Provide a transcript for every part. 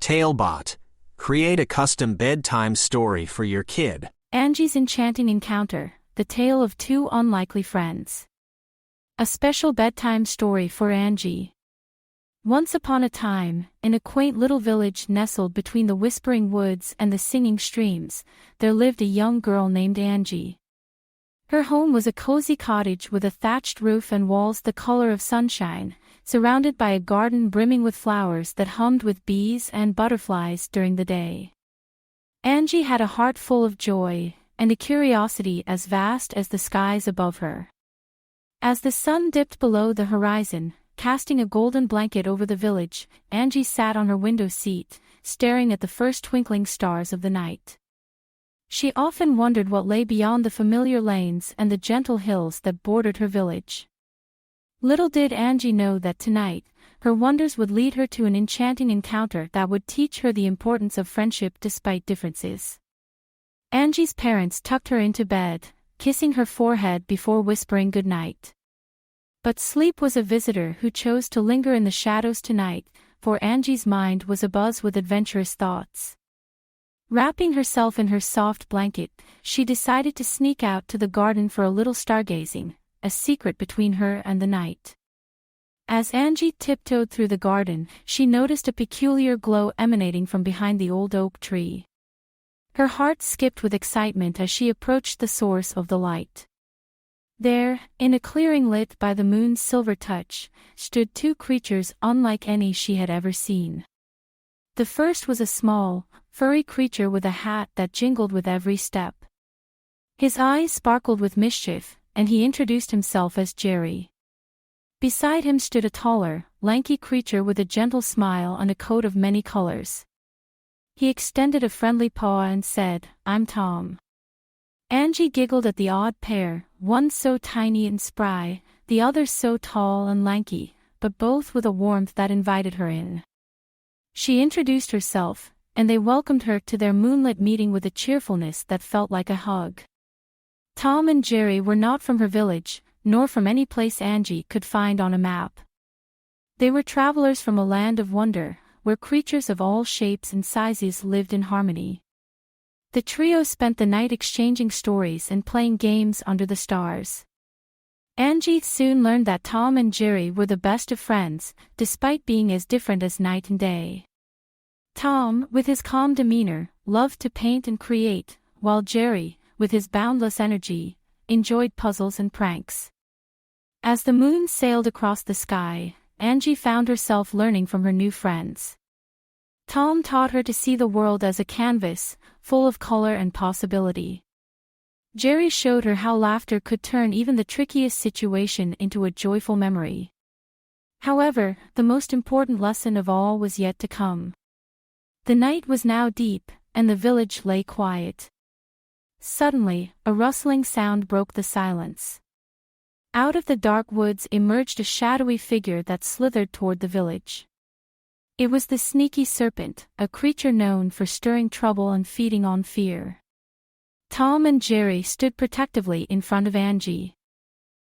TaleBot. Create a custom bedtime story for your kid. Angie's Enchanting Encounter, the tale of two unlikely friends. A special bedtime story for Angie. Once upon a time, in a quaint little village nestled between the whispering woods and the singing streams, there lived a young girl named Angie. Her home was a cozy cottage with a thatched roof and walls the color of sunshine, surrounded by a garden brimming with flowers that hummed with bees and butterflies during the day. Angie had a heart full of joy, and a curiosity as vast as the skies above her. As the sun dipped below the horizon, casting a golden blanket over the village, Angie sat on her window seat, staring at the first twinkling stars of the night. She often wondered what lay beyond the familiar lanes and the gentle hills that bordered her village. Little did Angie know that tonight, her wonders would lead her to an enchanting encounter that would teach her the importance of friendship despite differences. Angie's parents tucked her into bed, kissing her forehead before whispering goodnight. But sleep was a visitor who chose to linger in the shadows tonight, for Angie's mind was abuzz with adventurous thoughts. Wrapping herself in her soft blanket, she decided to sneak out to the garden for a little stargazing, a secret between her and the night. As Angie tiptoed through the garden, she noticed a peculiar glow emanating from behind the old oak tree. Her heart skipped with excitement as she approached the source of the light. There, in a clearing lit by the moon's silver touch, stood two creatures unlike any she had ever seen. The first was a small, furry creature with a hat that jingled with every step. His eyes sparkled with mischief, and he introduced himself as Jerry. Beside him stood a taller, lanky creature with a gentle smile and a coat of many colors. He extended a friendly paw and said, "I'm Tom." Angie giggled at the odd pair, one so tiny and spry, the other so tall and lanky, but both with a warmth that invited her in. She introduced herself, and they welcomed her to their moonlit meeting with a cheerfulness that felt like a hug. Tom and Jerry were not from her village, nor from any place Angie could find on a map. They were travelers from a land of wonder, where creatures of all shapes and sizes lived in harmony. The trio spent the night exchanging stories and playing games under the stars. Angie soon learned that Tom and Jerry were the best of friends, despite being as different as night and day. Tom, with his calm demeanor, loved to paint and create, while Jerry, with his boundless energy, enjoyed puzzles and pranks. As the moon sailed across the sky, Angie found herself learning from her new friends. Tom taught her to see the world as a canvas, full of color and possibility. Jerry showed her how laughter could turn even the trickiest situation into a joyful memory. However, the most important lesson of all was yet to come. The night was now deep, and the village lay quiet. Suddenly, a rustling sound broke the silence. Out of the dark woods emerged a shadowy figure that slithered toward the village. It was the sneaky serpent, a creature known for stirring trouble and feeding on fear. Tom and Jerry stood protectively in front of Angie.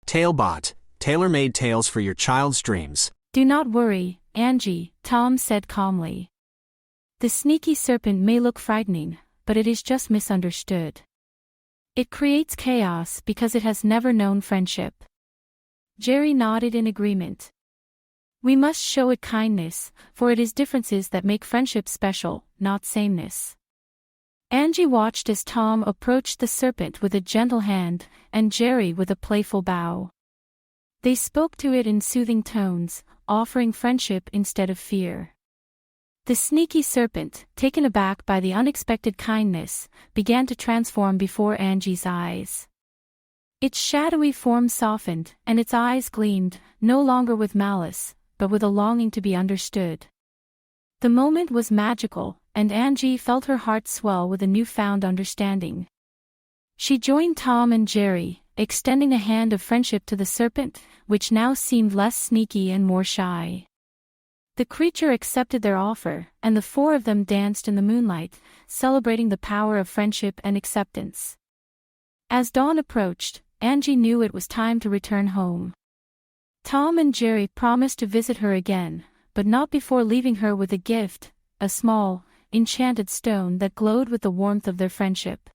TaleBot. Tailor-made tales for your child's dreams. "Do not worry, Angie," Tom said calmly. "The sneaky serpent may look frightening, but it is just misunderstood. It creates chaos because it has never known friendship." Jerry nodded in agreement. "We must show it kindness, for it is differences that make friendship special, not sameness." Angie watched as Tom approached the serpent with a gentle hand, and Jerry with a playful bow. They spoke to it in soothing tones, offering friendship instead of fear. The sneaky serpent, taken aback by the unexpected kindness, began to transform before Angie's eyes. Its shadowy form softened, and its eyes gleamed, no longer with malice, but with a longing to be understood. The moment was magical, and Angie felt her heart swell with a newfound understanding. She joined Tom and Jerry, extending a hand of friendship to the serpent, which now seemed less sneaky and more shy. The creature accepted their offer, and the four of them danced in the moonlight, celebrating the power of friendship and acceptance. As dawn approached, Angie knew it was time to return home. Tom and Jerry promised to visit her again, but not before leaving her with a gift, a small, enchanted stone that glowed with the warmth of their friendship.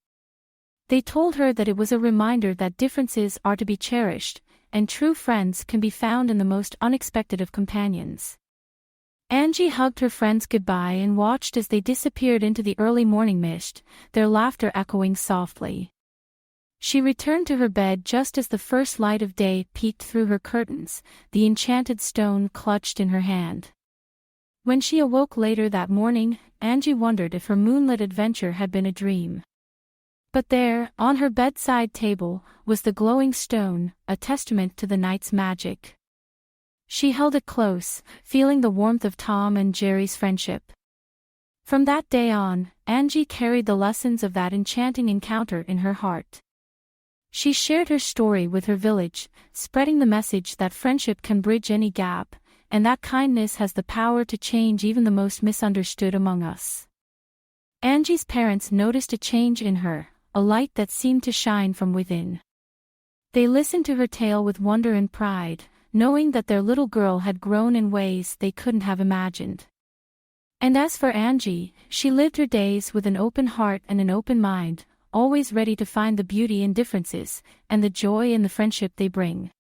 They told her that it was a reminder that differences are to be cherished, and true friends can be found in the most unexpected of companions. Angie hugged her friends goodbye and watched as they disappeared into the early morning mist, their laughter echoing softly. She returned to her bed just as the first light of day peeked through her curtains, the enchanted stone clutched in her hand. When she awoke later that morning, Angie wondered if her moonlit adventure had been a dream. But there, on her bedside table, was the glowing stone, a testament to the night's magic. She held it close, feeling the warmth of Tom and Jerry's friendship. From that day on, Angie carried the lessons of that enchanting encounter in her heart. She shared her story with her village, spreading the message that friendship can bridge any gap, and that kindness has the power to change even the most misunderstood among us. Angie's parents noticed a change in her, a light that seemed to shine from within. They listened to her tale with wonder and pride, knowing that their little girl had grown in ways they couldn't have imagined. And as for Angie, she lived her days with an open heart and an open mind, always ready to find the beauty in differences, and the joy in the friendship they bring.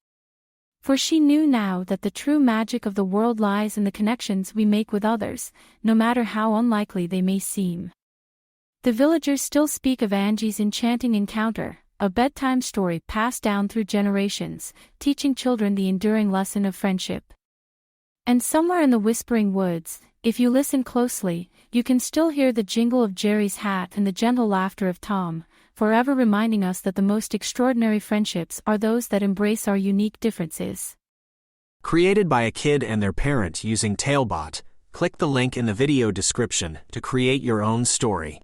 For she knew now that the true magic of the world lies in the connections we make with others, no matter how unlikely they may seem. The villagers still speak of Angie's enchanting encounter, a bedtime story passed down through generations, teaching children the enduring lesson of friendship. And somewhere in the whispering woods, if you listen closely, you can still hear the jingle of Jerry's hat and the gentle laughter of Tom, forever reminding us that the most extraordinary friendships are those that embrace our unique differences. Created by a kid and their parent using TaleBot, click the link in the video description to create your own story.